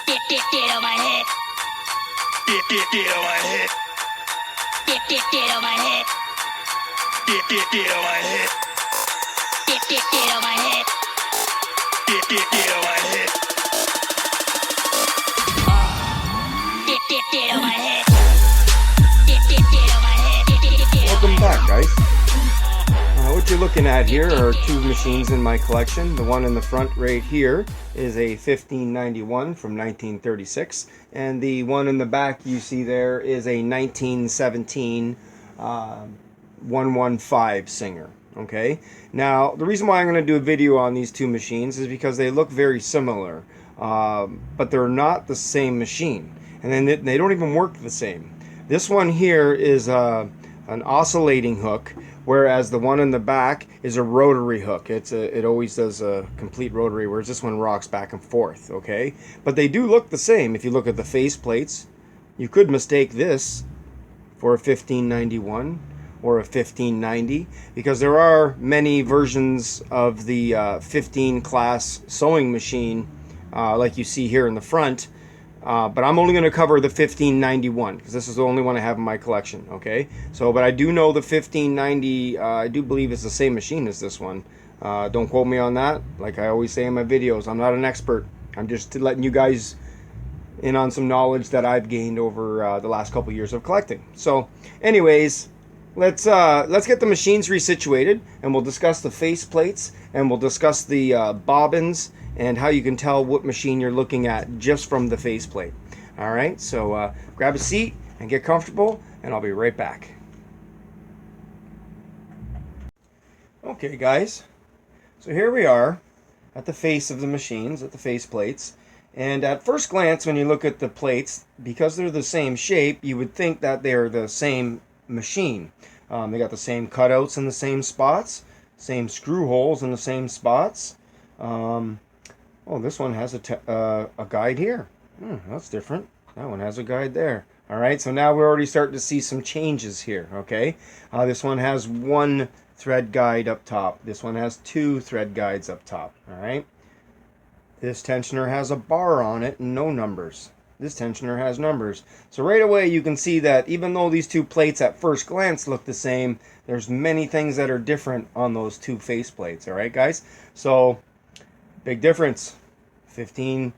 Get on my head. Get on my head. Get on my head. Get on my head. Get on my head. Get on my head. Get on my head. Get on my head. Welcome back, guys. What you're looking at here are two machines in my collection. The one in the front right here is a 1591 from 1936, and the one in the back you see there is a 1917 115 Singer. Okay, now the reason why I'm going to do a video on these two machines is because they look very similar, but they're not the same machine, and then they don't even work the same. This one here is an oscillating hook, whereas the one in the back is a rotary hook. It always does a complete rotary, whereas this one rocks back and forth. Okay, but they do look the same. If you look at the faceplates, you could mistake this for a 1591 or a 1590, because there are many versions of the 15 class sewing machine, like you see here in the front. But I'm only going to cover the 1591 because this is the only one I have in my collection. Okay, so but I do know the 1590. I do believe it's the same machine as this one. Don't quote me on that. Like I always say in my videos, I'm not an expert. I'm just letting you guys in on some knowledge that I've gained over the last couple years of collecting. So, anyways, let's get the machines resituated, and we'll discuss the face plates, and we'll discuss the bobbins, and how you can tell what machine you're looking at just from the faceplate. Alright, so grab a seat and get comfortable, and I'll be right back. Okay guys, so here we are at the face of the machines, at the faceplates, and at first glance when you look at the plates, because they're the same shape, you would think that they're the same machine. They got the same cutouts in the same spots, same screw holes in the same spots. Oh, this one has a guide here. That's different. That one has a guide there. All right, so now we're already starting to see some changes here, okay? This one has one thread guide up top. This one has two thread guides up top, all right? This tensioner has a bar on it and no numbers. This tensioner has numbers. So right away you can see that even though these two plates at first glance look the same, there's many things that are different on those two face plates, all right, guys? So big difference. A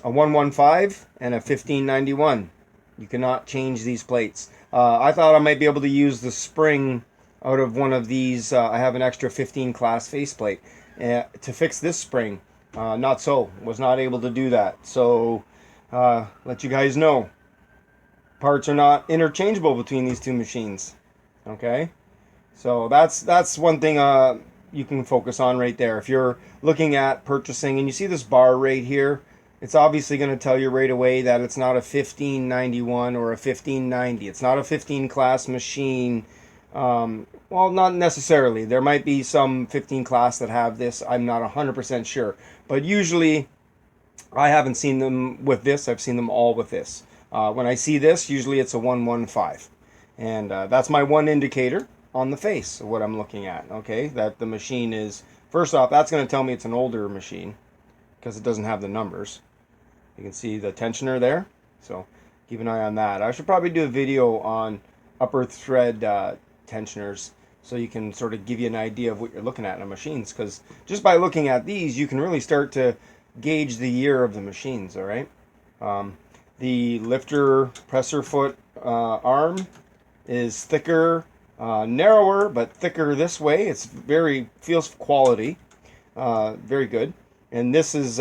115 and a 1591. You cannot change these plates. I thought I might be able to use the spring out of one of these. I have an extra 15 class faceplate to fix this spring. Not so. Was not able to do that. So let you guys know. Parts are not interchangeable between these two machines. Okay? So that's one thing you can focus on right there. If you're looking at purchasing and you see this bar right here, it's obviously going to tell you right away that it's not a 1591 or a 1590. It's not a 15 class machine. Well, not necessarily. There might be some 15 class that have this. I'm not 100% sure. But usually I haven't seen them with this. I've seen them all with this. When I see this, usually it's a 115. And that's my one indicator on the face of what I'm looking at, okay? That the machine is, first off, that's going to tell me it's an older machine because it doesn't have the numbers. You can see the tensioner there, so keep an eye on that. I should probably do a video on upper thread tensioners so you can sort of give you an idea of what you're looking at in machines, because just by looking at these, you can really start to gauge the year of the machines, all right? The lifter presser foot arm is thicker, narrower but thicker this way. It's feels quality, very good. And this is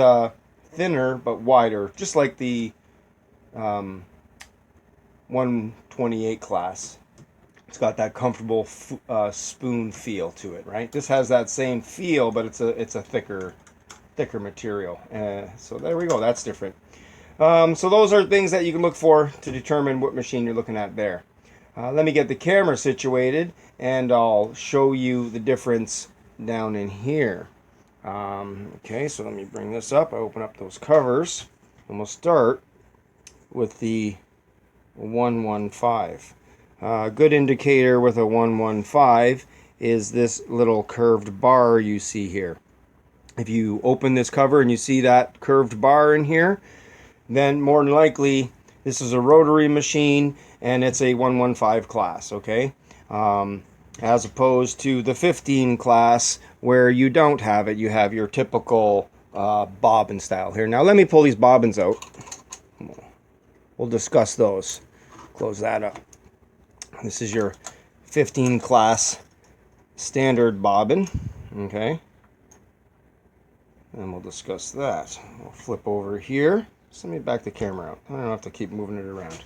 thinner but wider, just like the 128 class. It's got that comfortable spoon feel to it, right? This has that same feel, but it's a thicker material. So there we go. That's different. So those are things that you can look for to determine what machine you're looking at there. Let me get the camera situated and I'll show you the difference down in here. Okay, so let me bring this up. I open up those covers and we'll start with the 115. A good indicator with a 115 is this little curved bar you see here. If you open this cover and you see that curved bar in here, then more than likely this is a rotary machine and it's a 115 class, okay? As opposed to the 15 class where you don't have it. You have your typical bobbin style here. Now let me pull these bobbins out. We'll discuss those. Close that up. This is your 15 class standard bobbin, okay? And we'll discuss that. We'll flip over here. So let me back the camera out. I don't have to keep moving it around.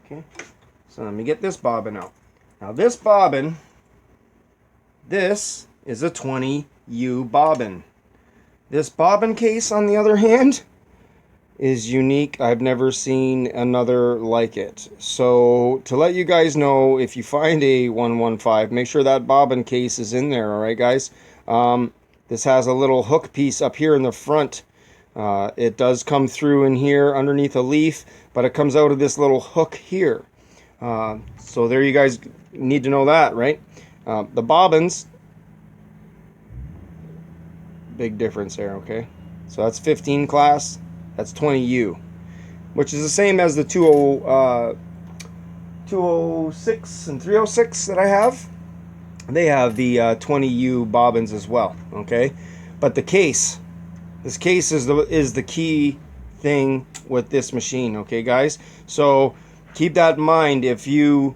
Okay. So let me get this bobbin out. Now this bobbin, this is a 20U bobbin. This bobbin case, on the other hand, is unique. I've never seen another like it. So to let you guys know, if you find a 115, make sure that bobbin case is in there, all right, guys? This has a little hook piece up here in the front. It does come through in here underneath a leaf, but it comes out of this little hook here. So there, you guys need to know that, right? The bobbins, big difference there, okay? So that's 15 class. That's 20U, which is the same as the 206 and 306 that I have. They have the 20U bobbins as well, okay? But the case, this case is the key thing with this machine, okay, guys? So keep that in mind if you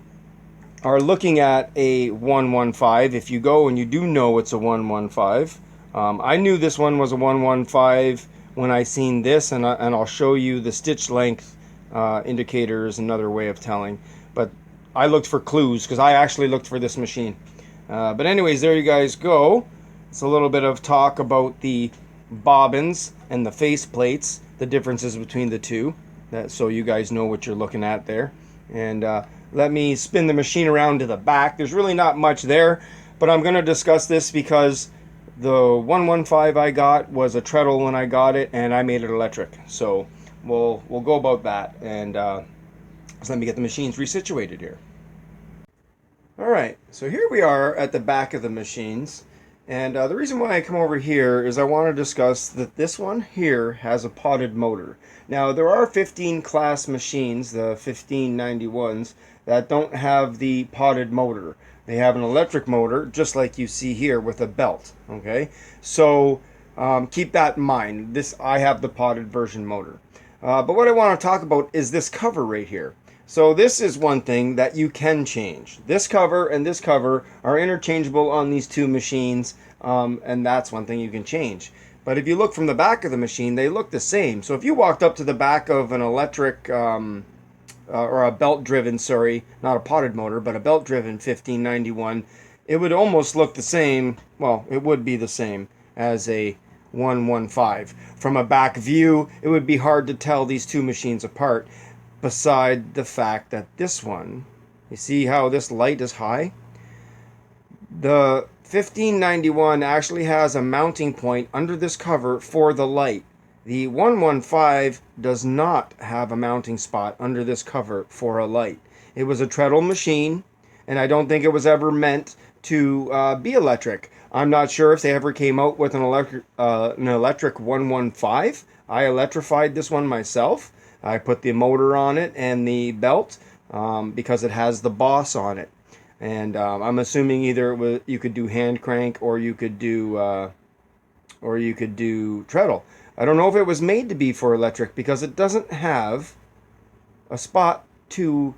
are looking at a 115. If you go and you do know it's a 115, I knew this one was a 115 when I seen this, and I'll show you the stitch length indicator is another way of telling. But I looked for clues because I actually looked for this machine. But anyways, there you guys go. It's a little bit of talk about the bobbins and the face plates, the differences between the two, so you guys know what you're looking at there. And let me spin the machine around to the back. There's really not much there, but I'm going to discuss this because the 115 I got was a treadle when I got it, and I made it electric. So we'll go about that, and so let me get the machines resituated here. Alright, so here we are at the back of the machines, and the reason why I come over here is I want to discuss that this one here has a potted motor. Now there are 15 class machines, the 1591s, that don't have the potted motor. They have an electric motor, just like you see here, with a belt, okay? So keep that in mind. I have the potted version motor. But what I want to talk about is this cover right here. So this is one thing that you can change. This cover and this cover are interchangeable on these two machines, and that's one thing you can change. But if you look from the back of the machine, they look the same. So if you walked up to the back of an electric or a belt-driven, sorry, not a potted motor, but a belt-driven 1591, it would almost look the same. Well, it would be the same as a 115. From a back view, it would be hard to tell these two machines apart, beside the fact that this one, you see how this light is high? The 1591 actually has a mounting point under this cover for the light. The 115 does not have a mounting spot under this cover for a light. It was a treadle machine, and I don't think it was ever meant to be electric. I'm not sure if they ever came out with an electric 115. I electrified this one myself. I put the motor on it and the belt because it has the boss on it. And I'm assuming either you could do hand crank or you could do treadle. I don't know if it was made to be for electric because it doesn't have a spot to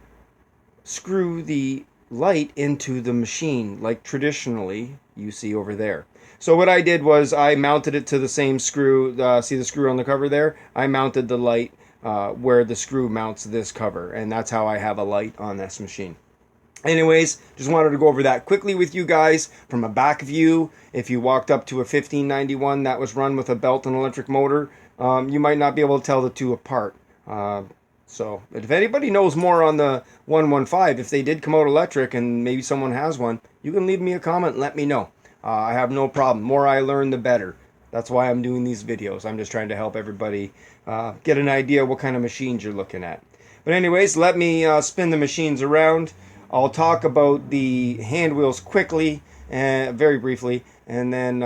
screw the light into the machine like traditionally you see over there. So what I did was I mounted it to the same screw. See the screw on the cover there? I mounted the light where the screw mounts this cover, and that's how I have a light on this machine. Anyways, just wanted to go over that quickly with you guys from a back view. If you walked up to a 1591 that was run with a belt and electric motor, you might not be able to tell the two apart. So if anybody knows more on the 115, if they did come out electric and maybe someone has one, you can leave me a comment and let me know. I have no problem. The more I learn, the better. That's why I'm doing these videos. I'm just trying to help everybody get an idea what kind of machines you're looking at. But anyways, let me spin the machines around. I'll talk about the hand wheels quickly, very briefly, and then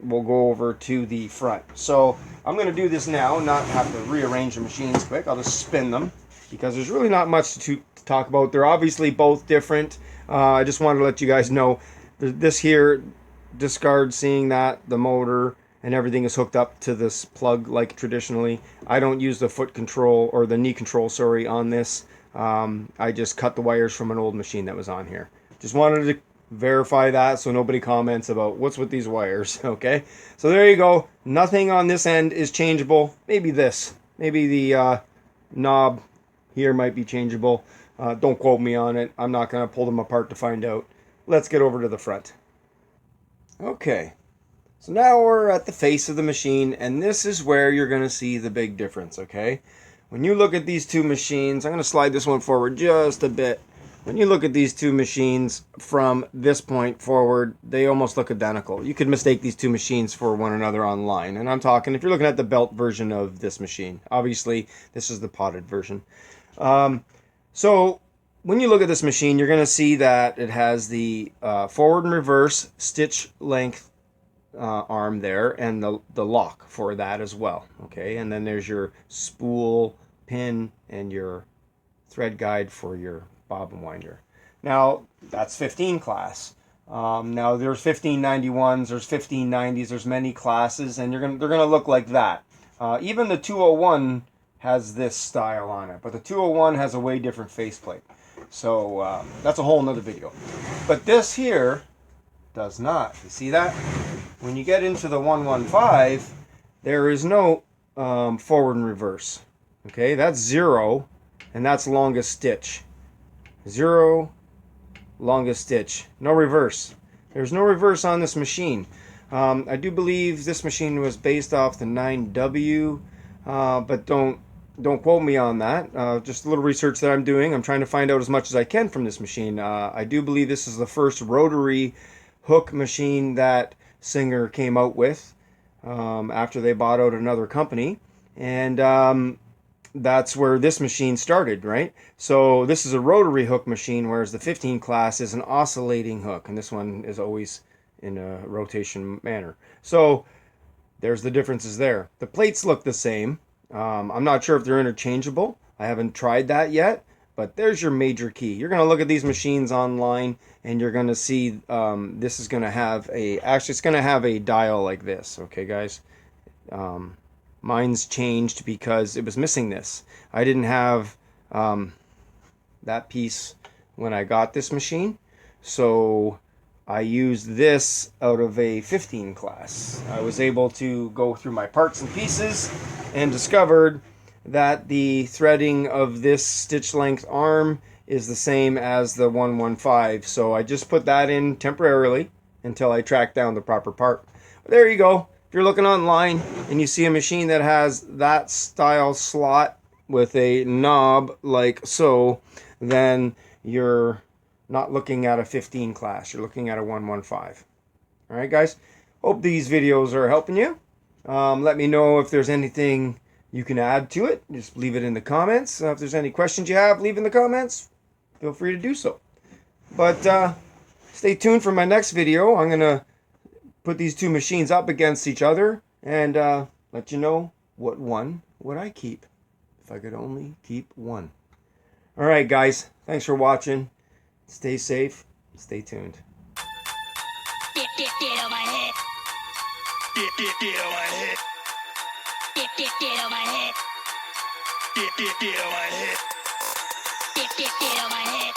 we'll go over to the front. So I'm going to do this now, not have to rearrange the machines quick. I'll just spin them because there's really not much to talk about. They're obviously both different. I just wanted to let you guys know this here discard, seeing that the motor and everything is hooked up to this plug like traditionally. I don't use the foot control or the knee control, sorry, on this. I just cut the wires from an old machine that was on here. Just wanted to verify that so nobody comments about what's with these wires. Okay, so there you go. Nothing on this end is changeable. Maybe this, maybe the knob here might be changeable. Don't quote me on it. I'm not going to pull them apart to find out. Let's get over to the front. Okay, so now we're at the face of the machine, and this is where you're going to see the big difference, okay? When you look at these two machines, I'm going to slide this one forward just a bit. When you look at these two machines from this point forward, they almost look identical. You could mistake these two machines for one another online, and I'm talking if you're looking at the belt version of this machine. Obviously, this is the potted version. So when you look at this machine, you're going to see that it has the forward and reverse stitch length arm there, and the lock for that as well. Okay, and then there's your spool, pin, and your thread guide for your bobbin winder. Now that's 15 class. Now there's 1591s, there's 1590s, there's many classes, and they're gonna look like that. Even the 201 has this style on it, but the 201 has a way different faceplate. So that's a whole nother video. But this here does not. You see that? When you get into the 115, there is no forward and reverse. Okay, that's 0, and that's longest stitch. 0, longest stitch. No reverse. There's no reverse on this machine. I do believe this machine was based off the 9W, but don't quote me on that. Just a little research that I'm doing. I'm trying to find out as much as I can from this machine. I do believe this is the first rotary hook machine that Siger came out with after they bought out another company, and that's where this machine started, right? So this is a rotary hook machine, whereas the 15 class is an oscillating hook, and this one is always in a rotation manner. So there's the differences there. The plates look the same. I'm not sure if they're interchangeable. I haven't tried that yet, but there's your major key. You're going to look at these machines online, and you're going to see this is going to have actually it's going to have a dial like this, okay guys? Mine's changed because it was missing this. I didn't have that piece when I got this machine, so I used this out of a 15 class. I was able to go through my parts and pieces and discovered that the threading of this stitch length arm is the same as the 115, so I just put that in temporarily until I track down the proper part. There you go. If you're looking online and you see a machine that has that style slot with a knob like so, then you're not looking at a 15 class. You're looking at a 115. All right, guys. Hope these videos are helping you. Let me know if there's anything you can add to it. Just leave it in the comments. If there's any questions you have, leave in the comments. Feel free to do so. But stay tuned for my next video. I'm going to put these two machines up against each other and let you know what one would I keep if I could only keep one. All right, guys. Thanks for watching. Stay safe. Stay tuned. Get on my head. Get on my head. Get on my head. Get on my head. Get on my head.